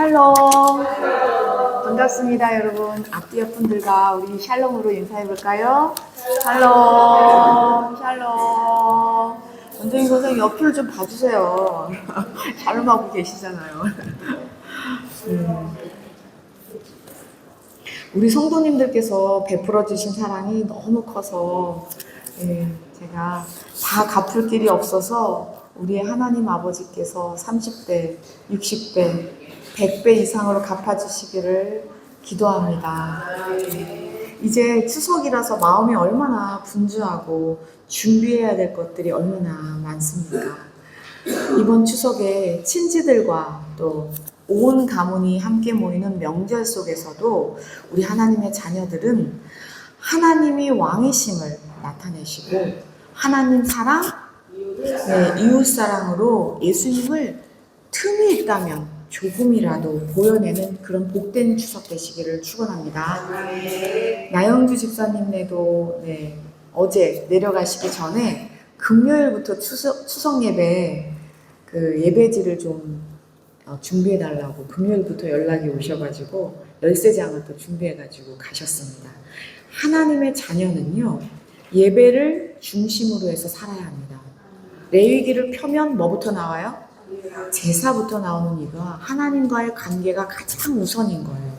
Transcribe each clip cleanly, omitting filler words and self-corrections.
샬롬. 반갑습니다, 여러분. 앞뒤 옆분들과 우리 샬롬으로 인사해 볼까요? 샬롬, 샬롬. 원장님 선생님 옆을 좀 봐주세요. 샬롬하고 계시잖아요. 우리 성도님들께서 베풀어 주신 사랑이 너무 커서 제가 다 갚을 길이 없어서 우리의 하나님 아버지께서 30배, 60배, 100배 이상으로 갚아주시기를 기도합니다. 이제 추석이라서 마음이 얼마나 분주하고 준비해야 될 것들이 얼마나 많습니까? 이번 추석에 친지들과 또 온 가문이 함께 모이는 명절 속에서도 우리 하나님의 자녀들은 하나님이 왕이심을 나타내시고 하나님 사랑, 이웃 사랑으로 예수님을 틈이 있다면 조금이라도 보여내는 그런 복된 추석 되시기를 축원합니다. 나영주 집사님네도 어제 내려가시기 전에 금요일부터 추석 예배 예배지를 좀 준비해달라고 금요일부터 연락이 오셔가지고 열쇠장을 또 준비해가지고 가셨습니다. 하나님의 자녀는요, 예배를 중심으로 해서 살아야 합니다. 레위기를 펴면 뭐부터 나와요? 제사부터 나오는 이유가 하나님과의 관계가 가장 우선인 거예요.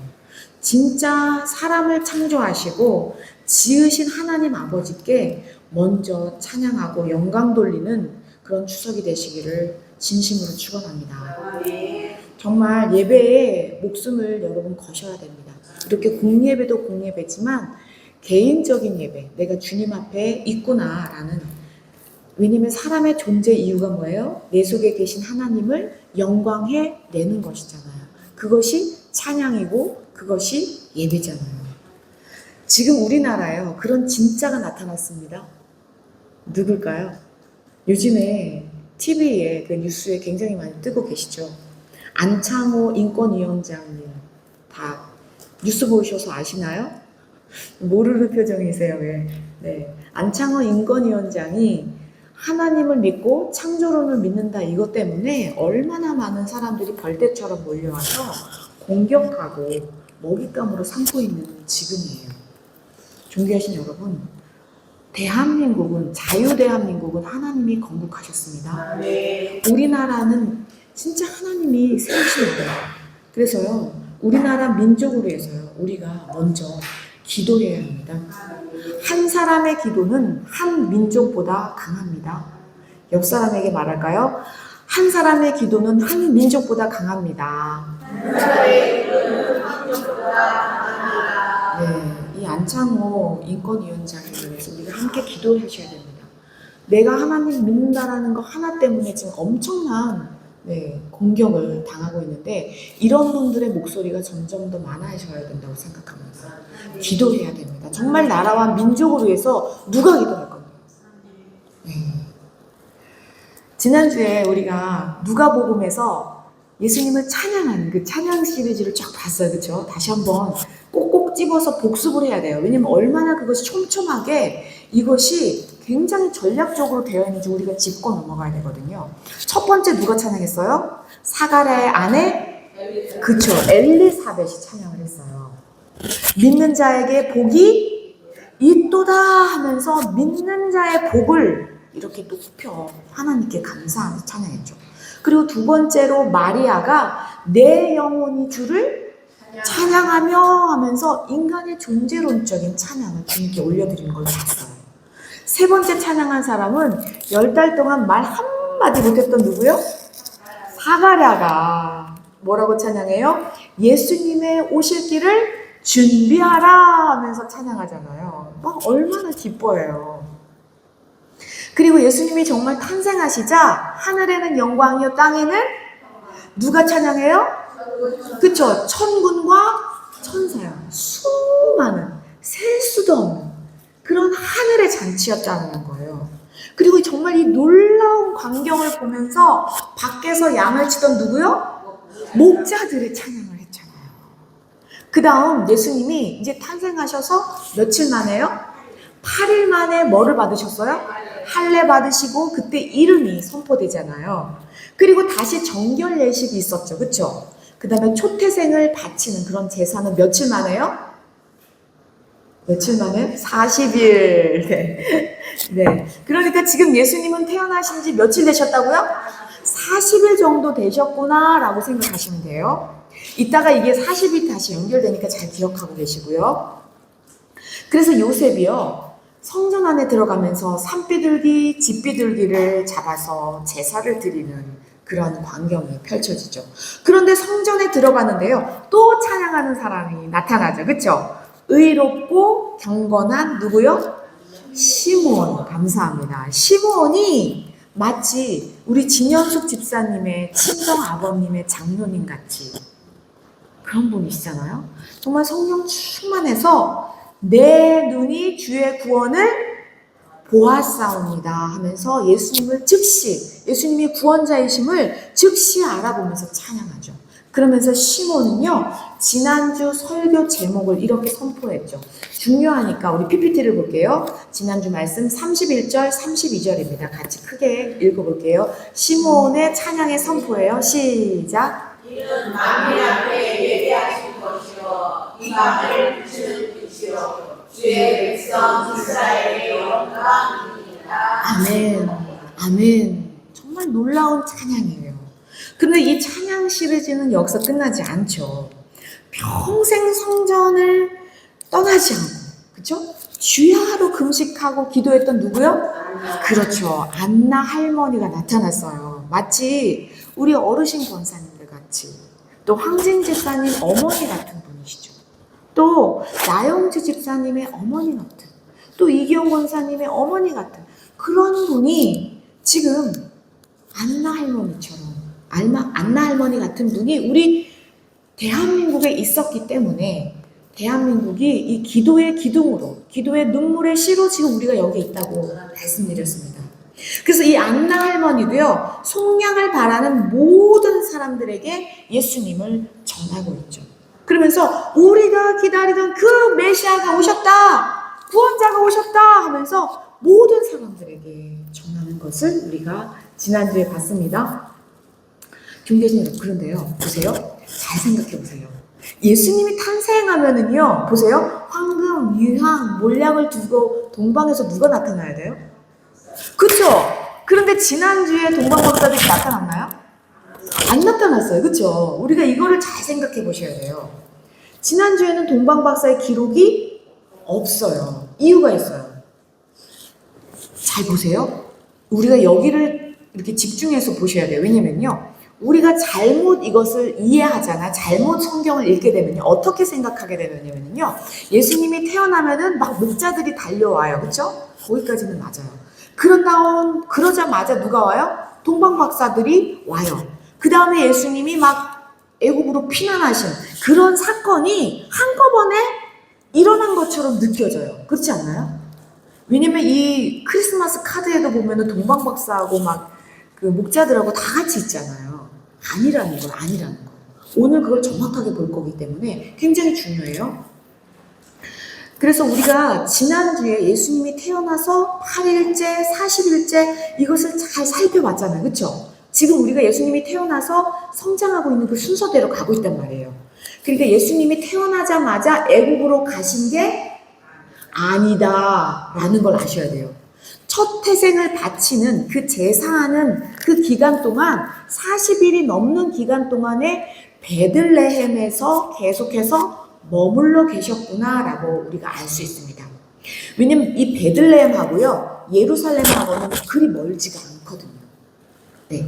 진짜 사람을 창조하시고 지으신 하나님 아버지께 먼저 찬양하고 영광 돌리는 그런 추석이 되시기를 진심으로 축원합니다. 정말 예배에 목숨을 여러분 거셔야 됩니다. 이렇게 공예배도 공예배지만 개인적인 예배, 내가 주님 앞에 있구나라는, 왜냐면 사람의 존재 이유가 뭐예요? 내 속에 계신 하나님을 영광해 내는 것이잖아요. 그것이 찬양이고 그것이 예배잖아요. 지금 우리나라에요, 그런 진짜가 나타났습니다. 누굴까요? 요즘에 TV에 그 뉴스에 굉장히 많이 뜨고 계시죠. 안창호 인권위원장님 다 뉴스 보셔서 아시나요? 모르는 표정이세요. 왜? 네. 안창호 인권위원장이 하나님을 믿고 창조론을 믿는다 이것 때문에 얼마나 많은 사람들이 벌떼처럼 몰려와서 공격하고 먹잇감으로 삼고 있는 지금이에요. 존귀하신 여러분, 대한민국은, 자유대한민국은 하나님이 건국하셨습니다. 우리나라는 진짜 하나님이 세우신 나라예요. 그래서요, 우리나라 민족으로 해서요, 우리가 먼저 기도해야 합니다. 한 사람의 기도는 한 민족보다 강합니다. 옆 사람에게 말할까요? 한 사람의 기도는 한 민족보다 강합니다. 이 안창호 인권위원장에 대해서 우리가 함께 기도하셔야 됩니다. 내가 하나님 믿는다라는 거 하나 때문에 지금 엄청난 공격을 당하고 있는데, 이런 분들의 목소리가 점점 더 많아져야 된다고 생각합니다. 기도해야 됩니다. 정말 나라와 민족을 위해서 누가 기도할 겁니까? 지난주에 우리가 누가복음에서 예수님을 찬양하는 그 찬양 시리즈를 쫙 봤어요. 그렇죠? 다시 한번 꼭꼭 집어서 복습을 해야 돼요. 왜냐면 얼마나 그것이 촘촘하게 이것이 굉장히 전략적으로 되어 있는지 우리가 짚고 넘어가야 되거든요. 첫 번째 누가 찬양했어요? 사가랴의 아내, 그쵸, 엘리사벳이 찬양을 했어요. 믿는 자에게 복이 있도다 하면서 믿는 자의 복을 이렇게 높여 하나님께 감사하면서 찬양했죠. 그리고 두 번째로 마리아가 내 영혼이 주를 찬양하며 하면서 인간의 존재론적인 찬양을 주님께 올려드리는 걸 봤어요. 세 번째 찬양한 사람은 10달 동안 말 한마디 못했던 누구요? 사가랴가 뭐라고 찬양해요? 예수님의 오실 길을 준비하라 하면서 찬양하잖아요. 얼마나 기뻐해요. 그리고 예수님이 정말 탄생하시자 하늘에는 영광이요 땅에는 누가 찬양해요? 그쵸? 천군과 천사요. 수많은, 셀 수도 없는 그런 하늘의 잔치였다는 거예요. 그리고 정말 이 놀라운 광경을 보면서 밖에서 양을 치던 누구요? 목자들의 찬양을 했잖아요. 그 다음 예수님이 이제 탄생하셔서 며칠 만에요? 8일 만에 뭐를 받으셨어요? 할례 받으시고 그때 이름이 선포되잖아요. 그리고 다시 정결 예식이 있었죠. 그쵸? 그 다음에 초태생을 바치는 그런 제사는 며칠 만에요? 며칠 만에? 40일. 네. 네. 그러니까 지금 예수님은 태어나신 지 며칠 되셨다고요? 40일 정도 되셨구나 라고 생각하시면 돼요. 이따가 이게 40일 다시 연결되니까 잘 기억하고 계시고요. 그래서 요셉이요, 성전 안에 들어가면서 산비둘기, 집비둘기를 잡아서 제사를 드리는 그런 광경이 펼쳐지죠. 그런데 성전에 들어가는데요, 또 찬양하는 사람이 나타나죠. 그렇죠? 의롭고 경건한 누구요? 시므온. 감사합니다. 시므온이 마치 우리 진현숙 집사님의 친정 아버님의 장로님 같이 그런 분이시잖아요. 정말 성령 충만해서 내 눈이 주의 구원을 보았사옵니다 하면서 예수님을 즉시, 예수님이 구원자이심을 즉시 알아보면서 찬양하죠. 그러면서 시몬은요, 지난주 설교 제목을 이렇게 선포했죠. 중요하니까 우리 PPT를 볼게요. 지난주 말씀 31절, 32절입니다. 같이 크게 읽어볼게요. 시몬의 찬양의 선포예요. 시작. 이는 만민 앞에 예배하신 것이요 이 밤을 비추는 빛이요 주의 백성 이스라엘의 영광입니다. 아멘. 아멘. 정말 놀라운 찬양이에요. 그런데 이 찬양 시리즈는 여기서 끝나지 않죠. 평생 성전을 떠나지 않고, 그렇죠? 주야로 금식하고 기도했던 누구요? 그렇죠. 안나 할머니가 나타났어요. 마치 우리 어르신 권사님들 같이, 또 황진 집사님 어머니 같은 분이시죠. 또 나영주 집사님의 어머니 같은, 또 이기영 권사님의 어머니 같은 그런 분이 지금 안나 할머니처럼, 안나 할머니 같은 분이 우리 대한민국에 있었기 때문에 대한민국이 이 기도의 기둥으로, 기도의 눈물의 씨로 지금 우리가 여기 있다고 말씀드렸습니다. 그래서 이 안나 할머니도요, 속량을 바라는 모든 사람들에게 예수님을 전하고 있죠. 그러면서 우리가 기다리던 그 메시아가 오셨다, 구원자가 오셨다 하면서 모든 사람들에게 전하는 것을 우리가 지난주에 봤습니다. 경계신 여러분, 그런데요, 보세요. 잘 생각해 보세요. 예수님이 탄생하면은요, 보세요. 황금, 유향, 몰약을 두고 동방에서 누가 나타나야 돼요? 그쵸? 그런데 지난주에 동방박사들이 나타났나요? 안 나타났어요. 그쵸? 우리가 이거를 잘 생각해 보셔야 돼요. 지난주에는 동방박사의 기록이 없어요. 이유가 있어요. 잘 보세요. 우리가 여기를 이렇게 집중해서 보셔야 돼요. 왜냐면요, 우리가 잘못 이것을 이해하잖아. 잘못 성경을 읽게 되면요, 어떻게 생각하게 되느냐면요, 예수님이 태어나면은 막 목자들이 달려와요. 그쵸? 거기까지는 맞아요. 그러자마자 누가 와요? 동방박사들이 와요. 그 다음에 예수님이 막 애국으로 피난하신 그런 사건이 한꺼번에 일어난 것처럼 느껴져요. 그렇지 않나요? 왜냐면 이 크리스마스 카드에도 보면은 동방박사하고 막 그 목자들하고 다 같이 있잖아요. 아니라는 거예요. 오늘 그걸 정확하게 볼 거기 때문에 굉장히 중요해요. 그래서 우리가 지난주에 예수님이 태어나서 8일째, 40일째 이것을 잘 살펴봤잖아요. 그렇죠? 지금 우리가 예수님이 태어나서 성장하고 있는 그 순서대로 가고 있단 말이에요. 그러니까 예수님이 태어나자마자 애국으로 가신 게 아니다라는 걸 아셔야 돼요. 첫 태생을 바치는 그 제사하는 그 기간 동안 40일이 넘는 기간 동안에 베들레헴에서 계속해서 머물러 계셨구나라고 우리가 알 수 있습니다. 왜냐면 이 베들레헴하고요, 예루살렘하고는 그리 멀지가 않거든요. 네.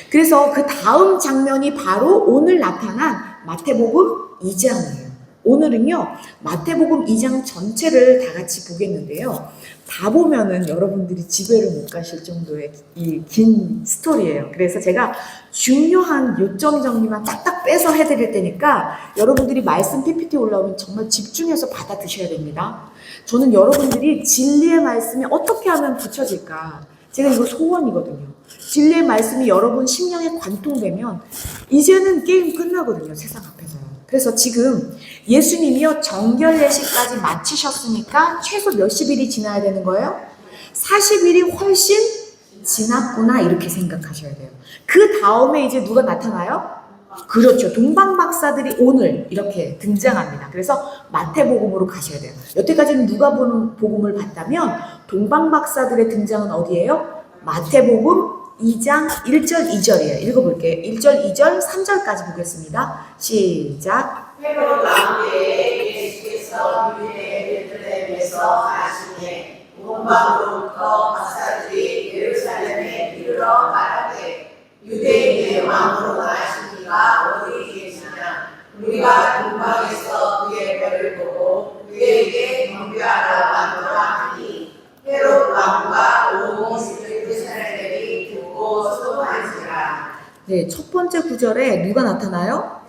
그래서 그 다음 장면이 바로 오늘 나타난 마태복음 2장이에요. 오늘은요, 마태복음 2장 전체를 다 같이 보겠는데요. 다 보면은 여러분들이 집에를 못 가실 정도의 이 긴 스토리예요. 그래서 제가 중요한 요점 정리만 딱딱 빼서 해드릴 테니까 여러분들이 말씀 PPT 올라오면 정말 집중해서 받아 드셔야 됩니다. 저는 여러분들이 진리의 말씀이 어떻게 하면 붙여질까, 제가 이거 소원이거든요. 진리의 말씀이 여러분 심령에 관통되면 이제는 게임 끝나거든요, 세상 앞에서요. 그래서 지금 예수님이요, 정결 예식까지 마치셨으니까 최소 몇십 일이 지나야 되는 거예요? 40일이 훨씬 지났구나, 이렇게 생각하셔야 돼요. 그 다음에 이제 누가 나타나요? 그렇죠. 동방박사들이 오늘 이렇게 등장합니다. 그래서 마태복음으로 가셔야 돼요. 여태까지는 누가복음을 봤다면 동방박사들의 등장은 어디예요? 마태복음 2장 1절 2절이에요. 읽어볼게요. 1절 2절 3절까지 보겠습니다. 시작. 헤롯 왕때에 예수께서 유대 베들레헴에서 나시니 동방으로부터 박사들이 예루살렘에 이르러 말하되 유대인의 왕으로 나신 이가 어디 계시냐? 우리가 동방에서 그의 별을 보고 그에게 경배하러 왔노라 하니 헤롯 왕과 온 이스라엘들이 듣고 소동한지라. 네, 첫 번째 구절에 누가 나타나요?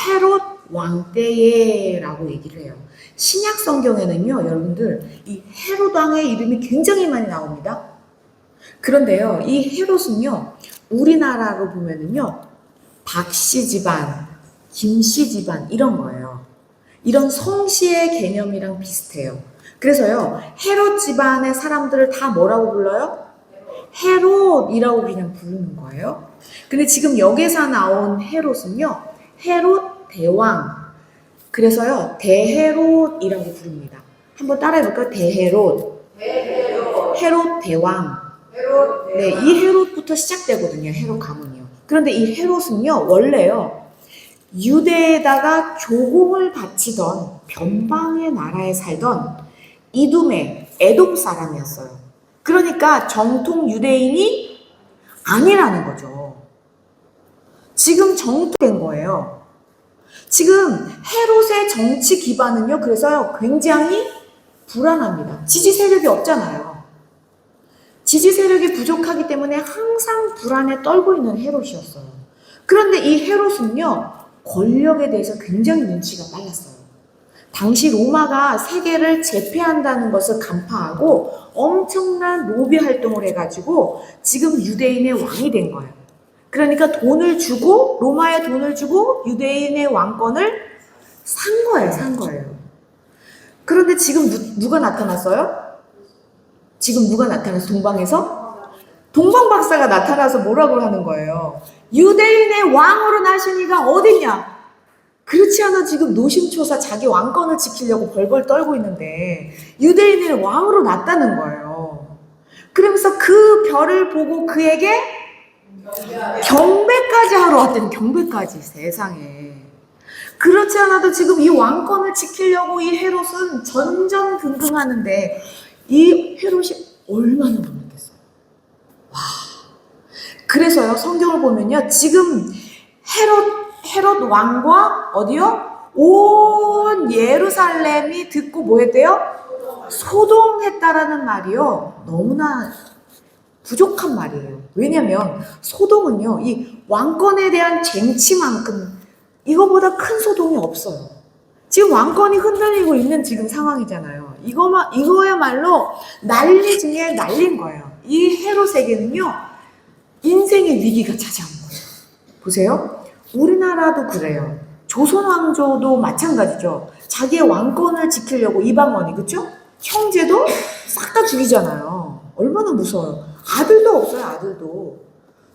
헤롯 왕 때에라고 얘기를 해요. 신약 성경에는요, 여러분들 이 헤롯 왕의 이름이 굉장히 많이 나옵니다. 그런데요, 이 헤롯은요, 우리나라로 보면은요, 박씨 집안, 김씨 집안 이런 거예요. 이런 성씨의 개념이랑 비슷해요. 그래서요, 헤롯 집안의 사람들을 다 뭐라고 불러요? 헤롯이라고 그냥 부르는 거예요. 근데 지금 여기서 나온 헤롯은요, 헤롯 대왕. 그래서요, 대헤롯이라고 부릅니다. 한번 따라해볼까요? 대헤롯. 헤롯 대왕. 네, 이 헤롯부터 시작되거든요. 헤롯 가문이요. 그런데 이 헤롯은요, 원래요, 유대에다가 조공을 바치던 변방의 나라에 살던 이두메, 에돔 사람이었어요. 그러니까 정통 유대인이 아니라는 거죠. 지금 정통된 거예요. 지금 헤롯의 정치 기반은요, 그래서 굉장히 불안합니다. 지지 세력이 없잖아요. 지지 세력이 부족하기 때문에 항상 불안에 떨고 있는 헤롯이었어요. 그런데 이 헤롯은요, 권력에 대해서 굉장히 눈치가 빨랐어요. 당시 로마가 세계를 제패한다는 것을 간파하고 엄청난 로비 활동을 해가지고 지금 유대인의 왕이 된 거예요. 그러니까 돈을 주고, 로마에 돈을 주고 유대인의 왕권을 산 거예요. 그런데 지금 누가 나타났어요? 지금 누가 나타나서 동방에서? 동방박사가 나타나서 뭐라고 하는 거예요? 유대인의 왕으로 나신 이가 어딨냐? 그렇지 않아 지금 노심초사 자기 왕권을 지키려고 벌벌 떨고 있는데 유대인의 왕으로 났다는 거예요. 그러면서 그 별을 보고 그에게 경배까지 하러 왔더니 경배까지 세상에. 그렇지 않아도 지금 이 왕권을 지키려고 이 헤롯은 전전긍긍하는데 이 헤롯이 얼마나 놀랐겠어요. 와. 그래서요, 성경을 보면요, 지금 헤롯 왕과 어디요? 온 예루살렘이 듣고 뭐 했대요? 소동했다라는 말이요, 너무나 부족한 말이에요. 왜냐면 소동은요, 이 왕권에 대한 쟁취만큼 이거보다 큰 소동이 없어요. 지금 왕권이 흔들리고 있는 지금 상황이잖아요. 이거야말로 난리 중에 난리인 거예요. 이 헤롯에게는요, 인생의 위기가 찾아온 거예요. 보세요. 우리나라도 그래요. 조선 왕조도 마찬가지죠. 자기의 왕권을 지키려고 이방원이, 그렇죠? 형제도 싹 다 죽이잖아요. 얼마나 무서워요. 아들도 없어요, 아들도.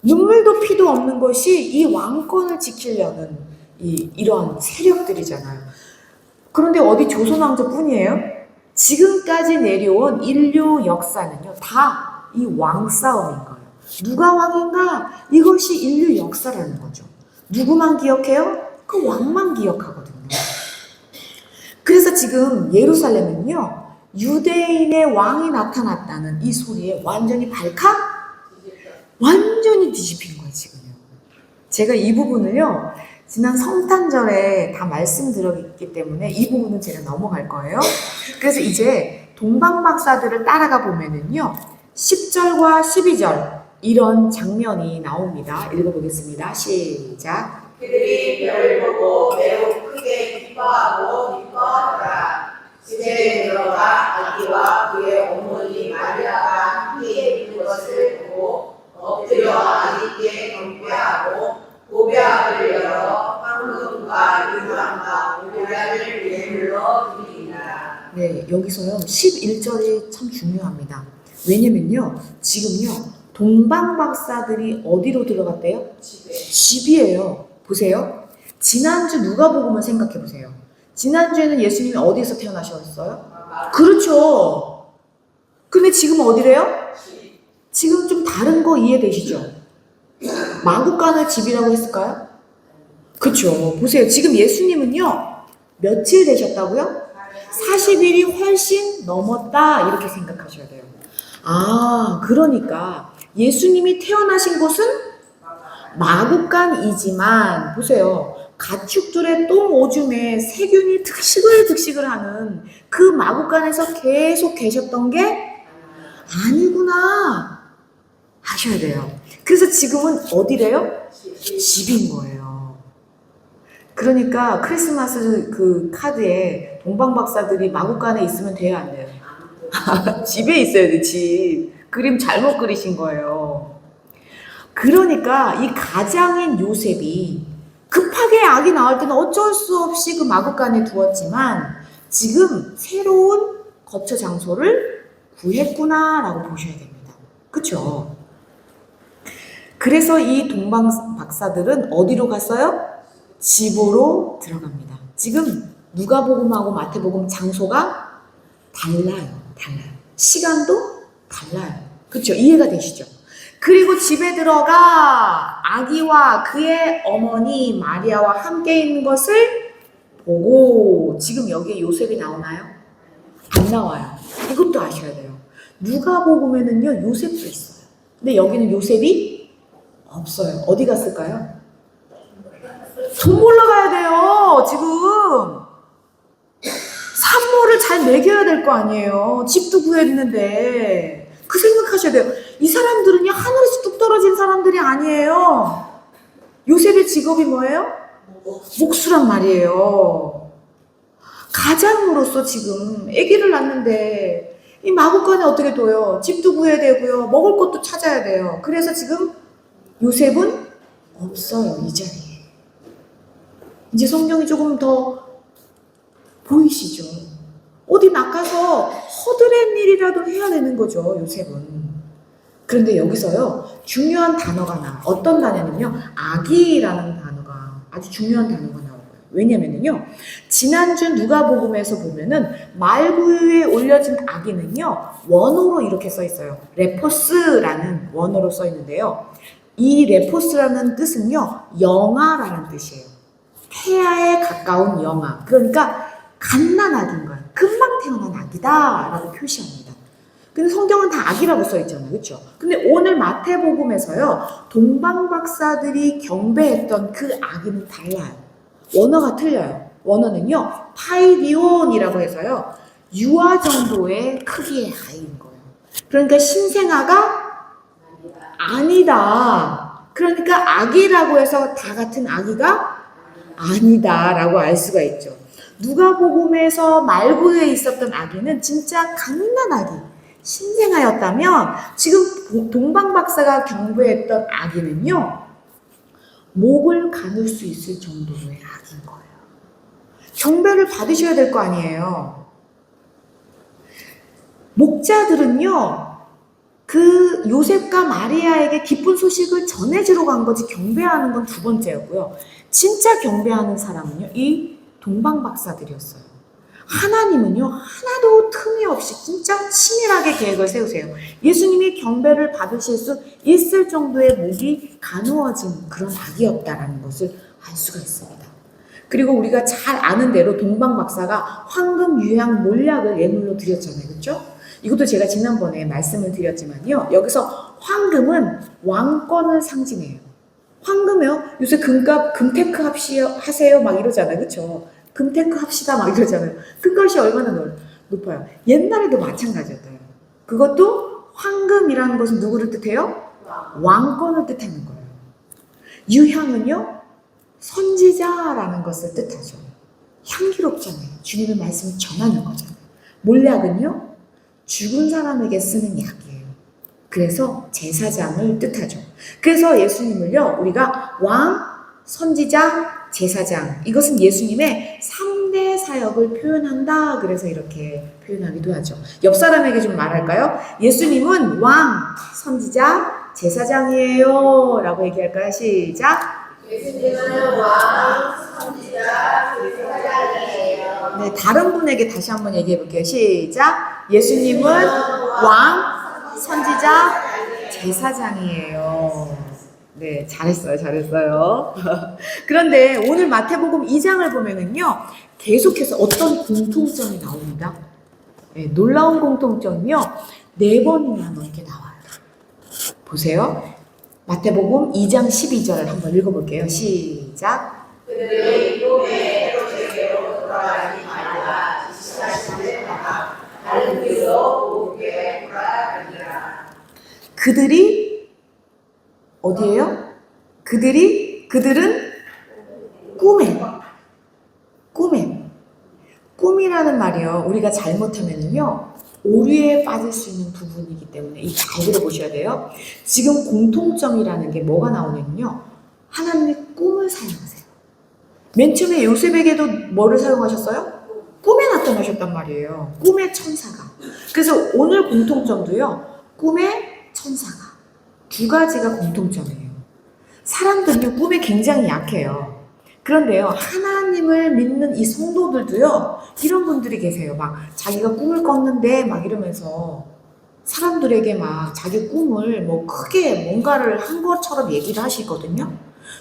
눈물도 피도 없는 것이 이 왕권을 지키려는 이런 세력들이잖아요. 그런데 어디 조선 왕조뿐이에요? 지금까지 내려온 인류 역사는요, 다 이 왕 싸움인 거예요. 누가 왕인가? 이것이 인류 역사라는 거죠. 누구만 기억해요? 그 왕만 기억하거든요. 그래서 지금 예루살렘은요, 유대인의 왕이 나타났다는 이 소리에 완전히 완전히 뒤집힌 거예요, 지금요. 제가 이 부분을요, 지난 성탄절에 다 말씀드렸기 때문에 이 부분은 제가 넘어갈 거예요. 그래서 이제 동방박사들을 따라가 보면은요, 10절과 12절 이런 장면이 나옵니다. 읽어보겠습니다. 시작. 그들이 별을 보고 매우 크게 기뻐하더라. 집에 들어가 아기와 그의 어머니 마리아가 함께 있는 것을 보고 엎드려 아기께 경배하고 보배압을 열어 황금과 유황과 보배를 예물로 드립니다. 네, 여기서요 11절이 참 중요합니다. 왜냐면요, 지금요 동방박사들이 어디로 들어갔대요? 집이에요. 보세요. 지난주 누가복음을 생각해 보세요. 지난주에는 예수님이 어디에서 태어나셨어요? 그렇죠. 근데 지금 어디래요? 지금 좀 다른 거 이해되시죠? 마구간을 집이라고 했을까요? 그렇죠. 보세요. 지금 예수님은요. 며칠 되셨다고요? 40일이 훨씬 넘었다 이렇게 생각하셔야 돼요. 아, 그러니까 예수님이 태어나신 곳은 마구간이지만 보세요. 가축들의 똥 오줌에 세균이 득식을 하는 그 마구간에서 계속 계셨던 게 아니구나 하셔야 돼요. 그래서 지금은 어디래요? 집인 거예요. 그러니까 크리스마스 그 카드에 동방박사들이 마구간에 있으면 돼요, 안 돼요? 집에 있어야 돼, 집. 그림 잘못 그리신 거예요. 그러니까 이 가장인 요셉이 급하게 아기 낳을 때는 어쩔 수 없이 그 마구간에 두었지만 지금 새로운 거처 장소를 구했구나라고 보셔야 됩니다. 그렇죠? 그래서 이 동방 박사들은 어디로 갔어요? 집으로 들어갑니다. 지금 누가복음하고 마태복음 장소가 달라요. 시간도 달라요. 그렇죠? 이해가 되시죠? 그리고 집에 들어가 아기와 그의 어머니 마리아와 함께 있는 것을 보고 지금 여기에 요셉이 나오나요? 안 나와요. 이것도 아셔야 돼요. 누가복음에는요 요셉도 있어요. 근데 여기는 요셉이 없어요. 어디 갔을까요? 돈 벌러 가야 돼요. 지금 산모를 잘 먹여야 될 거 아니에요. 집도 구했는데 그 생각하셔야 돼요. 이 사람들은요 하늘에서 뚝 떨어진 사람들이 아니에요. 요셉의 직업이 뭐예요? 목수란 말이에요. 가장으로서 지금 아기를 낳는데 이 마구간에 어떻게 둬요? 집도 구해야 되고요. 먹을 것도 찾아야 돼요. 그래서 지금 요셉은 없어요. 이 자리에. 이제 성경이 조금 더 보이시죠? 어디 나가서 허드렛 일이라도 해야 되는 거죠. 요셉은. 그런데 여기서요 중요한 단어가 나와요. 어떤 단어냐면요 아기라는 단어가 아주 중요한 단어가 나와요. 왜냐면은요 지난주 누가복음에서 보면은 말구유에 올려진 아기는요 원어로 이렇게 써 있어요. 레포스라는 원어로 써 있는데요. 이 레포스라는 뜻은요 영아라는 뜻이에요. 태아에 가까운 영아. 그러니까 갓난아기인 거예요. 금방 태어난 아기다라고 표시합니다. 근데 성경은 다 아기라고 써 있잖아요. 그렇죠? 근데 오늘 마태복음에서요. 동방박사들이 경배했던 그 아기는 달라요. 원어가 틀려요. 원어는요. 파이디온이라고 해서요. 유아 정도의 크기의 아이인 거예요. 그러니까 신생아가 아니다. 그러니까 아기라고 해서 다 같은 아기가 아니다라고 알 수가 있죠. 누가복음에서 말구유에 있었던 아기는 진짜 갓난 아기, 신생아였다면 지금 동방박사가 경배했던 아기는요. 목을 가눌 수 있을 정도의 아기인 거예요. 경배를 받으셔야 될 거 아니에요. 목자들은요. 그 요셉과 마리아에게 기쁜 소식을 전해주러 간 거지 경배하는 건 두 번째였고요. 진짜 경배하는 사람은요. 이 동방박사들이었어요. 하나님은요. 하나도 틈이 없이 진짜 치밀하게 계획을 세우세요. 예수님이 경배를 받으실 수 있을 정도의 목이 가누어진 그런 아기였다라는 것을 알 수가 있습니다. 그리고 우리가 잘 아는 대로 동방박사가 황금, 유향, 몰약을 예물로 드렸잖아요. 그렇죠? 이것도 제가 지난번에 말씀을 드렸지만요. 여기서 황금은 왕권을 상징해요. 황금이요? 요새 금값, 금테크 하세요? 막 이러잖아요. 그렇죠? 금테크 합시다 막 이러잖아요. 금값이 얼마나 높아요. 옛날에도 마찬가지였어요. 그것도 황금이라는 것은 누구를 뜻해요? 왕권을 뜻하는 거예요. 유향은요? 선지자라는 것을 뜻하죠. 향기롭잖아요. 주님의 말씀을 전하는 거잖아요. 몰약은요? 죽은 사람에게 쓰는 약이에요. 그래서 제사장을 뜻하죠. 그래서 예수님을요, 우리가 왕, 선지자, 제사장. 이것은 예수님의 3대 사역을 표현한다. 그래서 이렇게 표현하기도 하죠. 옆 사람에게 좀 말할까요? 예수님은 왕, 선지자, 제사장이에요. 라고 얘기할까요? 시작. 예수님은 왕, 선지자, 제사장이에요. 네, 다른 분에게 다시 한번 얘기해 볼게요. 시작. 예수님은 왕, 선지자, 제사장이에요. 네, 잘했어요. 그런데 오늘 마태복음 2장을 보면은요, 계속해서 어떤 공통점이 나옵니다. 네, 놀라운 공통점이요, 4번이나 넘게 나와요. 보세요. 마태복음 2장 12절 한번 읽어볼게요. 시작. 그들이 꿈에 헤롯에게로 돌아가니 말라 지시하시는 바가 다른 길로 오게 돌아가니라. 그들이 어디예요? 그들은 꿈이라는 말이요. 우리가 잘못하면요 오류에 빠질 수 있는 부분이기 때문에 이 잘 들어보셔야 돼요. 지금 공통점이라는 게 뭐가 나오냐면요, 하나님의 꿈을 사용하세요. 맨 처음에 요셉에게도 뭐를 사용하셨어요? 꿈에 나타나셨단 말이에요. 꿈의 천사가. 그래서 오늘 공통점도요, 꿈의 천사가. 2가지가 공통점이에요. 사람들은요, 꿈에 굉장히 약해요. 그런데요, 하나님을 믿는 이 성도들도요, 이런 분들이 계세요. 막 자기가 꿈을 꿨는데 막 이러면서 사람들에게 막 자기 꿈을 뭐 크게 뭔가를 한 것처럼 얘기를 하시거든요.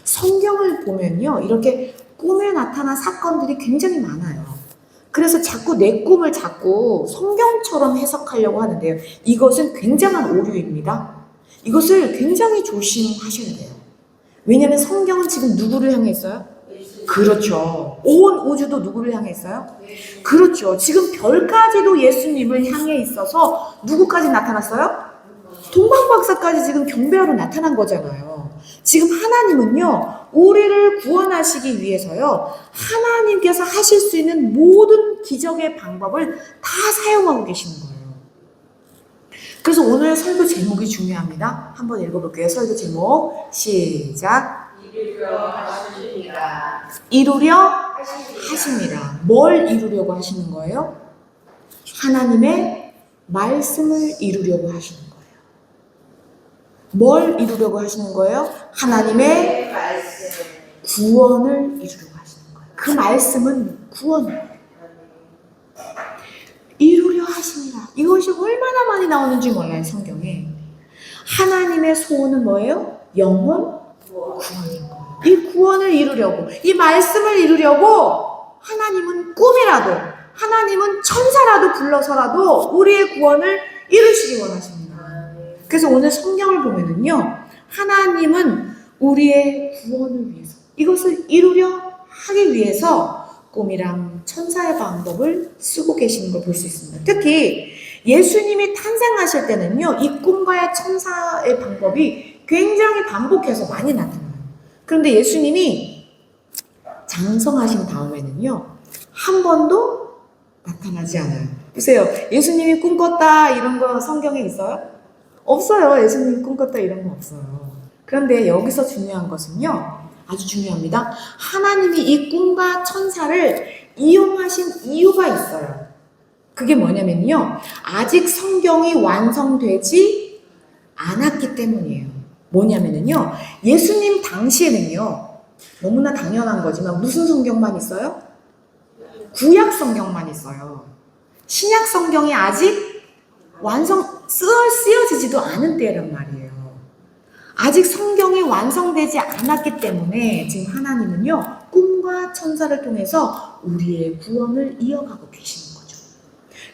성경을 보면요, 이렇게 꿈에 나타난 사건들이 굉장히 많아요. 그래서 자꾸 내 꿈을 자꾸 성경처럼 해석하려고 하는데요, 이것은 굉장한 오류입니다. 이것을 굉장히 조심하셔야 돼요. 왜냐하면 성경은 지금 누구를 향해 있어요? 그렇죠. 온 우주도 누구를 향해 있어요? 그렇죠. 지금 별까지도 예수님을 향해 있어서 누구까지 나타났어요? 동방박사까지 지금 경배하러 나타난 거잖아요. 지금 하나님은요, 우리를 구원하시기 위해서요, 하나님께서 하실 수 있는 모든 기적의 방법을 다 사용하고 계시는 거예요. 그래서 오늘 설교 제목이 중요합니다. 한번 읽어볼게요. 설교 제목 시작. 이루려 하십니다. 이루려 하십니다. 뭘 이루려고 하시는 거예요? 하나님의 말씀을 이루려고 하시는 거예요. 뭘 이루려고 하시는 거예요? 하나님의 말씀. 구원을 이루려고 하시는 거예요. 그 말씀은 구원이에요. 이루려 하십니다. 이것이 얼마나 많이 나오는지 몰라요, 성경에. 하나님의 소원은 뭐예요? 영혼 구원인 거예요. 이 구원을 이루려고, 이 말씀을 이루려고 하나님은 꿈이라도, 하나님은 천사라도 불러서라도 우리의 구원을 이루시기 원하십니다. 그래서 오늘 성경을 보면은요, 하나님은 우리의 구원을 위해서, 이것을 이루려 하기 위해서 꿈이랑 천사의 방법을 쓰고 계시는 걸 볼 수 있습니다. 특히 예수님이 탄생하실 때는요, 이 꿈과의 천사의 방법이 굉장히 반복해서 많이 나타나요. 그런데 예수님이 장성하신 다음에는요, 한 번도 나타나지 않아요. 보세요. 예수님이 꿈 꿨다 이런 거 성경에 있어요? 없어요. 예수님이 꿈 꿨다 이런 거 없어요. 그런데 여기서 중요한 것은요, 아주 중요합니다. 하나님이 이 꿈과 천사를 이용하신 이유가 있어요. 그게 뭐냐면요, 아직 성경이 완성되지 않았기 때문이에요. 뭐냐면요, 예수님 당시에는요, 너무나 당연한 거지만 무슨 성경만 있어요? 구약 성경만 있어요. 신약 성경이 아직 쓰여지지도 않은 때란 말이에요. 아직 성경이 완성되지 않았기 때문에 지금 하나님은요, 꿈과 천사를 통해서 우리의 구원을 이어가고 계시는 거죠.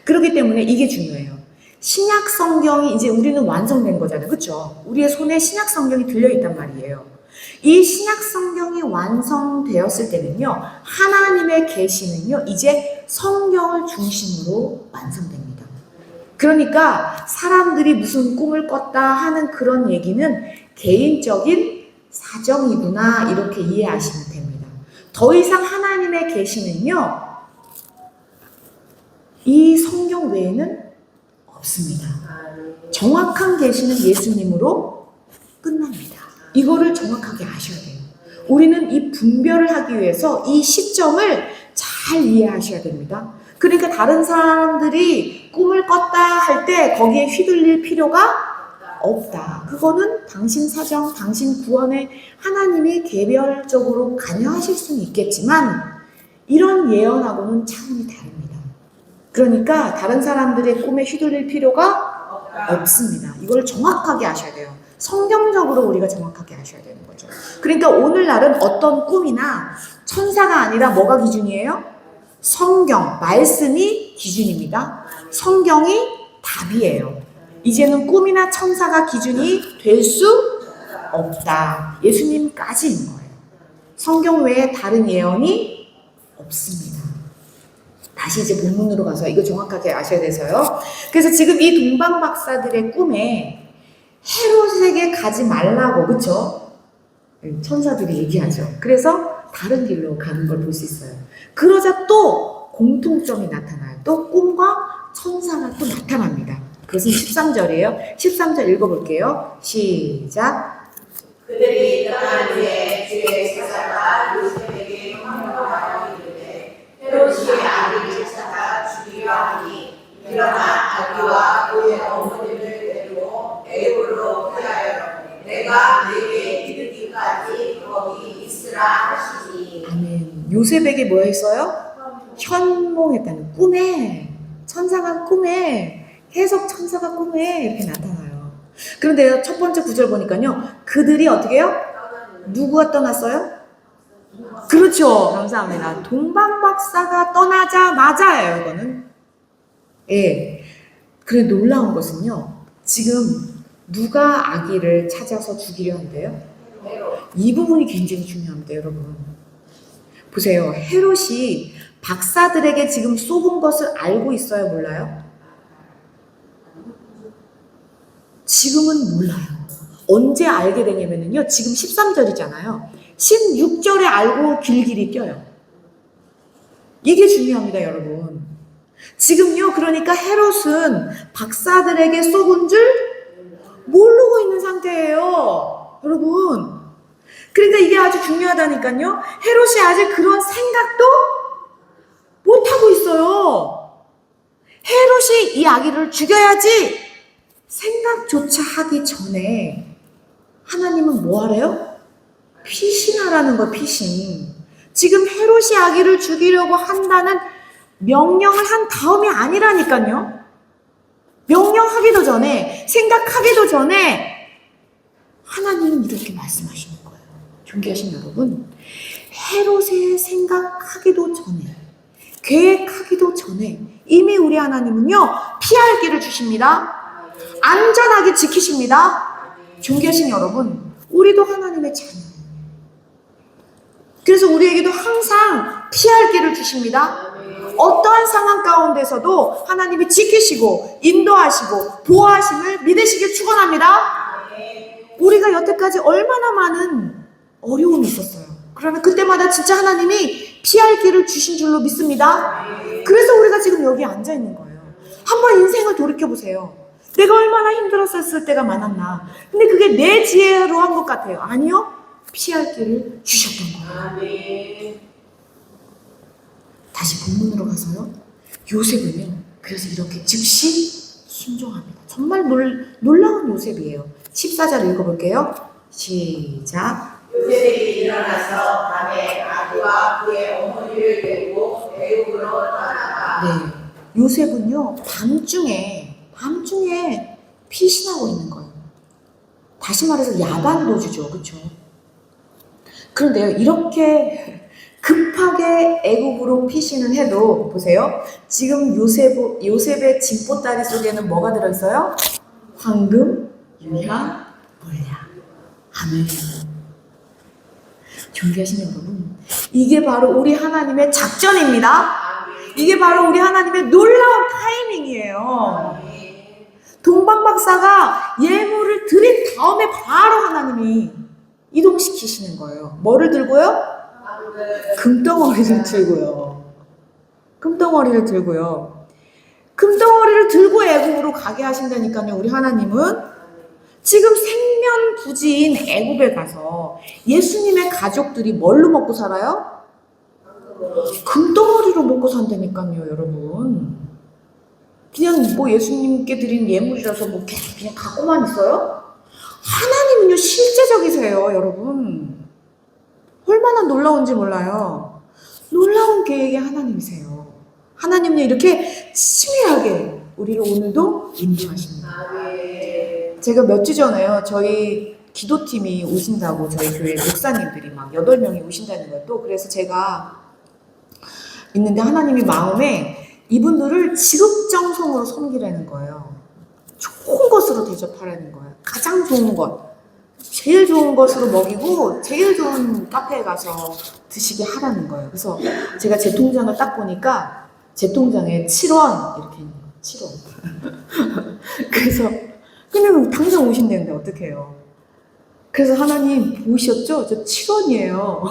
그렇기 때문에 이게 중요해요. 신약 성경이 이제 우리는 완성된 거잖아요. 그렇죠? 우리의 손에 신약 성경이 들려있단 말이에요. 이 신약 성경이 완성되었을 때는요, 하나님의 계시는요, 이제 성경을 중심으로 완성됩니다. 그러니까 사람들이 무슨 꿈을 꿨다 하는 그런 얘기는 개인적인 사정이구나, 이렇게 이해하시면 됩니다. 더 이상 하나님의 계시는요, 이 성경 외에는 없습니다. 정확한 계시는 예수님으로 끝납니다. 이거를 정확하게 아셔야 돼요. 우리는 이 분별을 하기 위해서 이 시점을 잘 이해하셔야 됩니다. 그러니까 다른 사람들이 꿈을 꿨다 할 때 거기에 휘둘릴 필요가 없다. 그거는 당신 사정, 당신 구원에 하나님이 개별적으로 관여하실 수는 있겠지만 이런 예언하고는 차원이 다릅니다. 그러니까 다른 사람들의 꿈에 휘둘릴 필요가 없습니다. 이걸 정확하게 아셔야 돼요. 성경적으로 우리가 정확하게 아셔야 되는 거죠. 그러니까 오늘날은 어떤 꿈이나 천사가 아니라 뭐가 기준이에요? 성경, 말씀이 기준입니다. 성경이 답이에요. 이제는 꿈이나 천사가 기준이 될 수 없다. 예수님까지인 거예요. 성경 외에 다른 예언이 없습니다. 다시 이제 본문으로 가서 이거 정확하게 아셔야 돼서요. 그래서 지금 이 동방 박사들의 꿈에 헤롯에게 가지 말라고, 그쵸? 천사들이 얘기하죠. 그래서 다른 길로 가는 걸 볼 수 있어요. 그러자 또 공통점이 나타나요. 또 꿈과 천사가 또 나타납니다. 그것은 13절이에요. 13절 읽어볼게요. 시작. 그들이 떠난 후에 주의 사자가 요셉에게 명령하여 이르되 헤롯이 아기를 찾아 죽이려 하니 일어나 아기와 그의 어머니를 데리고 애굽으로 피하여 내가 내게 이르기까지 거기 있으라 하시니. 아멘. 요셉에게 뭐 했어요? 현몽했다는 꿈에, 천사가 꿈에, 해석 천사가 꿈에 이렇게 나타나요. 그런데요, 첫 번째 구절 보니까요, 그들이 어떻게 해요? 누구가 떠났어요? 그렇죠. 감사합니다. 동방 박사가 떠나자마자예요, 이거는. 예. 그래, 놀라운 것은요, 지금 누가 아기를 찾아서 죽이려 한대요? 이 부분이 굉장히 중요합니다, 여러분. 보세요. 헤롯이 박사들에게 지금 쏘은 것을 알고 있어요, 몰라요? 지금은 몰라요. 언제 알게 되냐면요, 지금 13절이잖아요. 16절에 알고 길길이 껴요. 이게 중요합니다, 여러분. 지금요, 그러니까 헤롯은 박사들에게 쏘은 줄 모르고 있는 상태예요, 여러분. 그러니까 이게 아주 중요하다니까요. 헤롯이 아직 그런 생각도 못하고 있어요. 헤롯이 이 아기를 죽여야지 생각조차 하기 전에 하나님은 뭐 하래요? 피신하라는 거, 피신. 지금 헤롯이 아기를 죽이려고 한다는 명령을 한 다음이 아니라니까요. 명령하기도 전에, 생각하기도 전에 하나님은 이렇게 말씀하시는 거예요. 존귀하신 여러분, 헤롯의 생각하기도 전에, 계획하기도 전에 이미 우리 하나님은요, 피할 길을 주십니다. 안전하게 지키십니다. 존귀하신 여러분, 우리도 하나님의 자녀예요. 그래서 우리에게도 항상 피할 길을 주십니다. 어떠한 상황 가운데서도 하나님이 지키시고 인도하시고 보호하심을 믿으시길 축원합니다. 우리가 여태까지 얼마나 많은 어려움이 있었어요. 그러나 그때마다 진짜 하나님이 피할 길을 주신 줄로 믿습니다. 그래서 우리가 지금 여기 앉아 있는 거예요. 한번 인생을 돌이켜보세요. 내가 얼마나 힘들었을 때가 많았나. 근데 그게 내 지혜로 한 것 같아요. 아니요. 피할 길을 주셨던 거예요. 다시 본문으로 가서요. 요셉은요. 그래서 이렇게 즉시 순종합니다. 정말 놀라운 요셉이에요. 14절 읽어볼게요. 시작. 요셉이 일어나서 밤에 아기와 그의 어머니를 데리고 애굽으로 떠나가. 네. 요셉은요. 밤중에 피신하고 있는 거예요. 다시 말해서 야반도주죠. 그렇죠? 그런데요. 이렇게 급하게 애굽으로 피신을 해도 보세요. 지금 요셉의 진보다리 속에는 뭐가 들어있어요? 황금, 유향, 몰약. 아멘. 존귀하신 여러분, 이게 바로 우리 하나님의 작전입니다. 이게 바로 우리 하나님의 놀라운 타이밍이에요. 동방 박사가 예물을 드린 다음에 바로 하나님이 이동시키시는 거예요. 뭐를 들고요? 금덩어리를 들고요. 금덩어리를 들고 애굽으로 가게 하신다니까요. 우리 하나님은 지금 생면부지인 애굽에 가서 예수님의 가족들이 뭘로 먹고 살아요? 금덩어리로 먹고 산다니까요, 여러분. 그냥 뭐 예수님께 드린 예물이라서 뭐 그냥 갖고만 있어요? 하나님은요 실제적이세요, 여러분. 얼마나 놀라운지 몰라요. 놀라운 계획의 하나님이세요. 하나님은요 이렇게 치밀하게 우리를 오늘도 인도하십니다. 제가 몇 주 전에요, 저희 기도팀이 오신다고, 저희 교회 목사님들이 막 8명이 오신다는 거예요. 또 그래서 제가 있는데 하나님이 마음에 이분들을 지극정성으로 섬기라는 거예요. 좋은 것으로 대접하라는 거예요. 가장 좋은 것, 제일 좋은 것으로 먹이고 제일 좋은 카페에 가서 드시게 하라는 거예요. 그래서 제가 제 통장을 딱 보니까 제 통장에 7원 이렇게 있는 거예요. 7원. 그래서 그냥 당장 오신다는데 어떡해요. 그래서 하나님 보셨죠? 저 7원이에요.